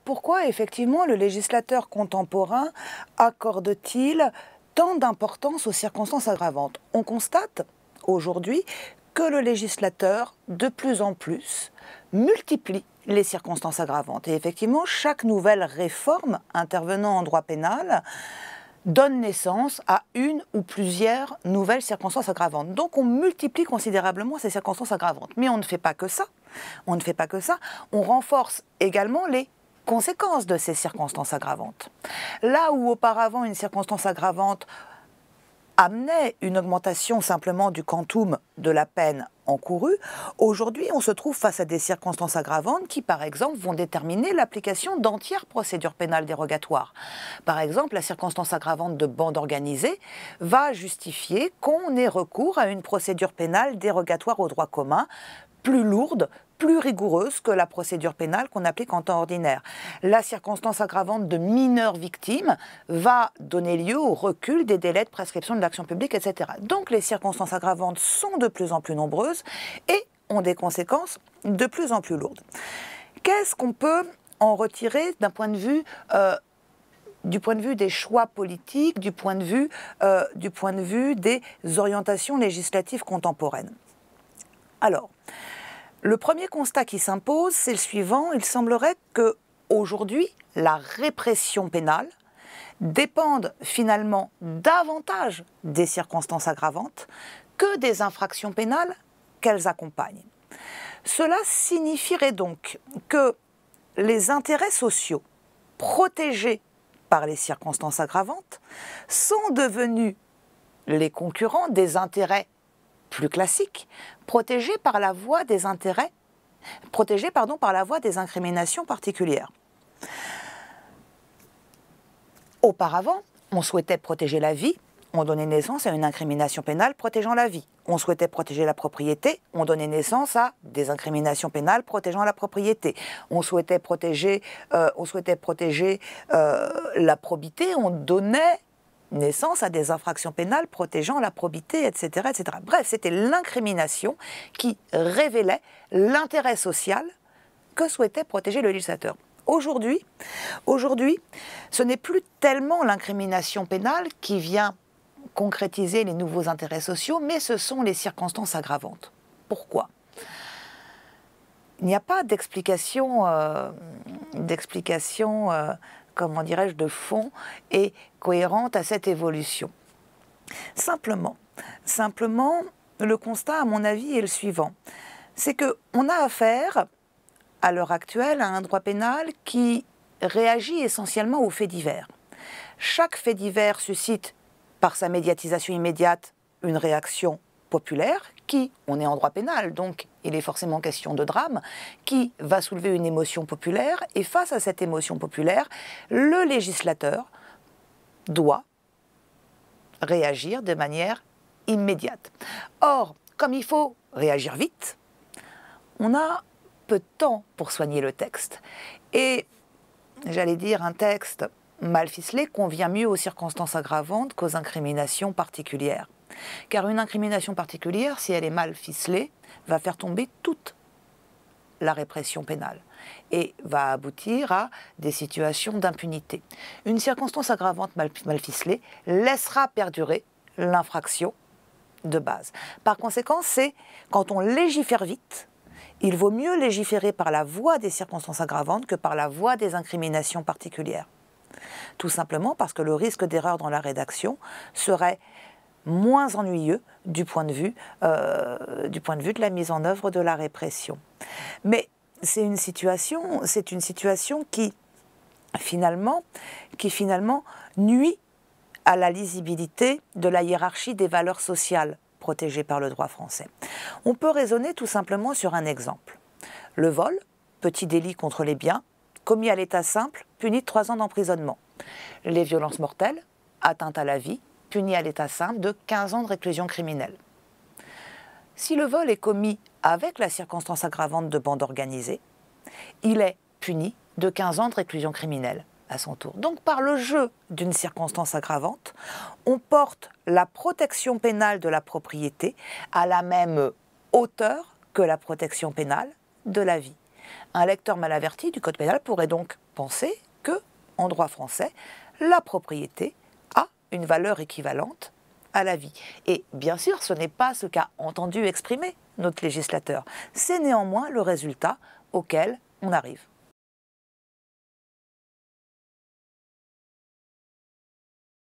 pourquoi effectivement le législateur contemporain accorde-t-il tant d'importance aux circonstances aggravantes? On constate aujourd'hui que le législateur, de plus en plus, multiplie les circonstances aggravantes. Et effectivement, chaque nouvelle réforme intervenant en droit pénal donne naissance à une ou plusieurs nouvelles circonstances aggravantes. Donc on multiplie considérablement ces circonstances aggravantes. Mais on ne fait pas que ça. On ne fait pas que ça. On renforce également les conséquences de ces circonstances aggravantes. Là où auparavant une circonstance aggravante amenait une augmentation simplement du quantum de la peine encourue, aujourd'hui on se trouve face à des circonstances aggravantes qui par exemple vont déterminer l'application d'entières procédures pénales dérogatoires. Par exemple, la circonstance aggravante de bande organisée va justifier qu'on ait recours à une procédure pénale dérogatoire au droit commun, plus lourde, plus rigoureuse que la procédure pénale qu'on applique en temps ordinaire. La circonstance aggravante de mineure victime va donner lieu au recul des délais de prescription de l'action publique, etc. Donc les circonstances aggravantes sont de plus en plus nombreuses et ont des conséquences de plus en plus lourdes. Qu'est-ce qu'on peut en retirer d'un point de vue du point de vue des choix politiques, du point de vue des orientations législatives contemporaines? Alors, le premier constat qui s'impose, c'est le suivant. Il semblerait qu'aujourd'hui, la répression pénale dépende finalement davantage des circonstances aggravantes que des infractions pénales qu'elles accompagnent. Cela signifierait donc que les intérêts sociaux protégés par les circonstances aggravantes sont devenus les concurrents des intérêts plus classiques, protégés par la voie des incriminations particulières. Auparavant, on souhaitait protéger la vie, on donnait naissance à une incrimination pénale protégeant la vie. On souhaitait protéger la propriété, on donnait naissance à des incriminations pénales protégeant la propriété. On souhaitait protéger la probité, on donnait naissance à des infractions pénales protégeant la probité, etc., etc. Bref, c'était l'incrimination qui révélait l'intérêt social que souhaitait protéger le législateur. Aujourd'hui, ce n'est plus tellement l'incrimination pénale qui vient concrétiser les nouveaux intérêts sociaux, mais ce sont les circonstances aggravantes. Pourquoi ? Il n'y a pas d'explication comment dirais-je, de fond et cohérente à cette évolution. Simplement, le constat, à mon avis, est le suivant. C'est qu'on a affaire, à l'heure actuelle, à un droit pénal qui réagit essentiellement aux faits divers. Chaque fait divers suscite, par sa médiatisation immédiate, une réaction populaire qui, on est en droit pénal, donc il est forcément question de drame, qui va soulever une émotion populaire, et face à cette émotion populaire, le législateur doit réagir de manière immédiate. Or, comme il faut réagir vite, on a peu de temps pour soigner le texte. Et, j'allais dire, un texte mal ficelé convient mieux aux circonstances aggravantes qu'aux incriminations particulières. Car une incrimination particulière, si elle est mal ficelée, va faire tomber toute la répression pénale et va aboutir à des situations d'impunité. Une circonstance aggravante mal ficelée laissera perdurer l'infraction de base. Par conséquent, c'est quand on légifère vite, il vaut mieux légiférer par la voie des circonstances aggravantes que par la voie des incriminations particulières. Tout simplement parce que le risque d'erreur dans la rédaction serait moins ennuyeux du point de vue de la mise en œuvre de la répression. Mais c'est une situation qui finalement nuit à la lisibilité de la hiérarchie des valeurs sociales protégées par le droit français. On peut raisonner tout simplement sur un exemple. Le vol, petit délit contre les biens, commis à l'état simple, puni de 3 ans d'emprisonnement. Les violences mortelles, atteinte à la vie, puni à l'état simple de 15 ans de réclusion criminelle. Si le vol est commis avec la circonstance aggravante de bande organisée, il est puni de 15 ans de réclusion criminelle à son tour. Donc par le jeu d'une circonstance aggravante, on porte la protection pénale de la propriété à la même hauteur que la protection pénale de la vie. Un lecteur mal averti du Code pénal pourrait donc penser que, en droit français, la propriété a une valeur équivalente à la vie. Et bien sûr, ce n'est pas ce qu'a entendu exprimer notre législateur. C'est néanmoins le résultat auquel on arrive.